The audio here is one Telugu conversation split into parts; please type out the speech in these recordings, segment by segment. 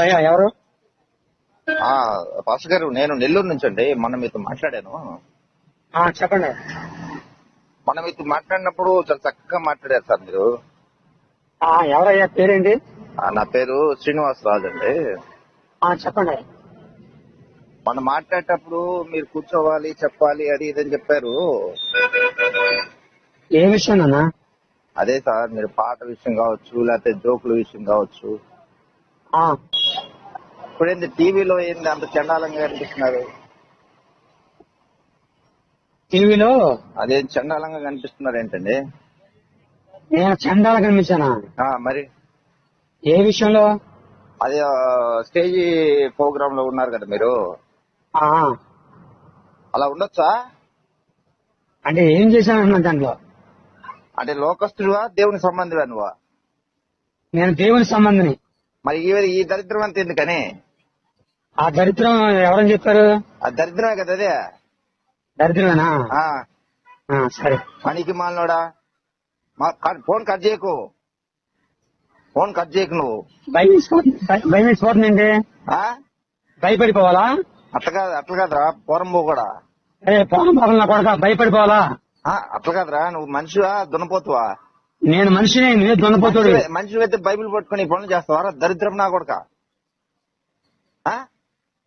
అయ్యా ఎవరు? పాస్టర్ గారు, నేను నెల్లూరు నుంచి అండి. మొన్న మీతో మాట్లాడాను. చెప్పండి. మొన్న మీతో మాట్లాడినప్పుడు చాలా చక్కగా మాట్లాడారు సార్ మీరు. ఎవరయ్యా, పేరేంటి? నా పేరు శ్రీనివాస్ రాజు అండి. చెప్పండి. మొన్న మాట్లాడేటప్పుడు మీరు కూర్చోవాలి, చెప్పాలి, అది ఇదని చెప్పారు. ఏ విషయం అన్నా? అదే సార్, మీరు పాట విషయం కావచ్చు, లేకపోతే జోకుల విషయం కావచ్చు. ఇప్పుడేంది టీవీలో ఏంది అంత చండాలంగా కనిపిస్తున్నారు? టీవీలో అదేం చండాలంగా కనిపిస్తున్నారు ఏంటండి? నేను చండాలంగా కనిపించానా? మరి ఏ విషయంలో? అదే స్టేజ్ ప్రోగ్రామ్ లో ఉన్నారు కదా మీరు. అలా ఉండొచ్చా? అంటే ఏం చేశాను దాంట్లో? అంటే లోకస్తుడువా, దేవుని సంబంధివా నువ్వా? నేను దేవుని సంబంధిని. మరి ఈ దరిద్రం అంత ఎందుకని? ఆ దరిద్రం ఎవరని చెప్పారు? ఆ దరిద్రమే కదా అదే. దరిద్రమేనా? సరే. పనికి మాలినోడా, ఫోన్ కట్ చేయకు, ఫోన్ కట్ చేయకు నువ్వు. భయమేసిపోతుందండి. భయపడిపోవాలా? అట్లా కాదురా పోరంబో కూడా. పోరం పోవాలన్నా కొడక భయపడిపోవాలా? అట్లా కాదురా, నువ్వు మనిషివా దున్నపోతువా? నేను మనిషిని, నువ్వే దున్నపోతుడు. మనిషి అయితే బైబిల్ పట్టుకుని పనులు చేస్తావారా? దరిద్రం నా కొడక.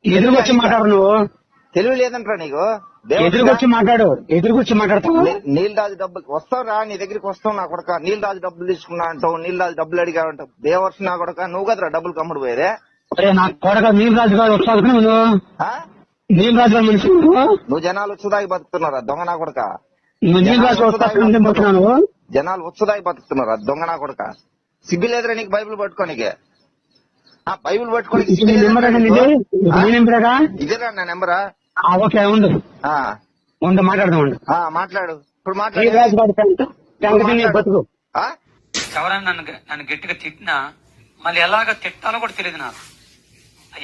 ఎదురుకొచ్చి మాట్లాడు. నువ్వు తెలివి లేదంటారా నీకు? ఎదురుకొచ్చి మాట్లాడు. ఎదురుకొచ్చి మాట్లాడతావు. నీలరాజు డబ్బులు వస్తావురా, నీ దగ్గరికి వస్తావు నా కొడక. నీలరాజు డబ్బులు తీసుకున్నా అంటావు, నీలరాజు డబ్బులు అడిగా అంటావు. దేవర్స్ నా కొడక, నువ్వు కదరా డబ్బులు కమ్ముడు పోయేదే. నా కొడక నీలరాజు గారు వస్తావు. నువ్వు నీలరాజు గారు మనిషి. నువ్వు జనాలు వచ్చుదాగి బతుకుతున్నారా దొంగ నా కొడక? జనాలు వచ్చుదాగి బతుకుతున్నారా దొంగ నా కొడక? సిగ్గు లేదురా నీకు బైబిల్ పట్టుకోనికే? బైబిల్ పట్టుకోనికి ఇదేరా నా నెంబరా? ఓకే, ఉండు మాట్లాడదాం. మాట్లాడు ఇప్పుడు. ఎవరైనా నన్ను గట్టిగా తిట్టినా మళ్ళీ ఎలాగ తిట్టాలో కూడా తెలియదు నాకు.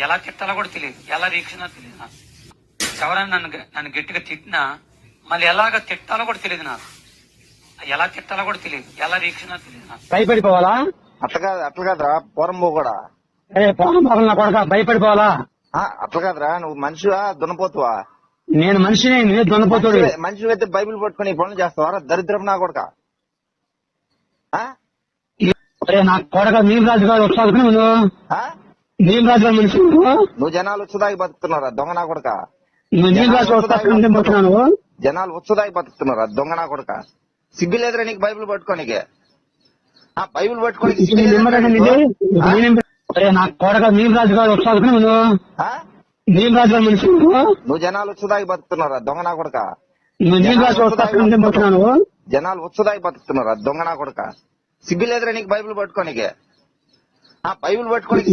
ఎలా తిట్టాలో కూడా తెలియదు, ఎలా రీక్షణ తెలియదు నాకు. ఎవరైనా నన్ను గట్టిగా తిట్టినా మళ్ళీ ఎలాగ తిట్టాలో కూడా తెలియదు నాకు. ఎలా తిట్టాలో కూడా తెలియదు, ఎలా రీక్షణ తెలియదు నాకు. భయపడిపోవాలా? అట్లా కాదురా పోరంబో కూడా. పోరం పోవాలన్నా కొడక భయపడిపోవాలా? అట్లా కాదురా, నువ్వు మనిషివా దున్నపోతువా? నేను మనిషిని, నువ్వే దున్నపోతుడు. మనిషి అయితే బైబిల్ పట్టుకుని పనులు చేస్తావారా? దరిద్రం నా కొడక. నా కొడక నీలరాజు గారు వస్తావు. నువ్వు నీలరాజు గారు మనిషి. నువ్వు జనాలు వచ్చుదాగి బతుకుతున్నారా దొంగ నా కొడక? నీలరాజు వస్తావు. జనాలు వచ్చుదాగి బతుకుతున్నారా దొంగ నా కొడక? సిగ్గు లేదురా నీకు బైబిల్ పట్టుకోనికే? బైబిల్ పట్టుకోనికి నా కొడక నీలరాజు గారు వస్తావు. నువ్వు నీలరాజు గారు మనిషి. నువ్వు జనాలు వచ్చుదాగి బతుకుతున్నారా దొంగ నా కొడక? నీలరాజు వస్తావు. జనాలు వచ్చుదాగి బతుకుతున్నారా దొంగ నా కొడక? సిగ్గు లేదురా నీకు బైబిల్ పట్టుకోనికే? బైబిల్ పట్టుకోనికి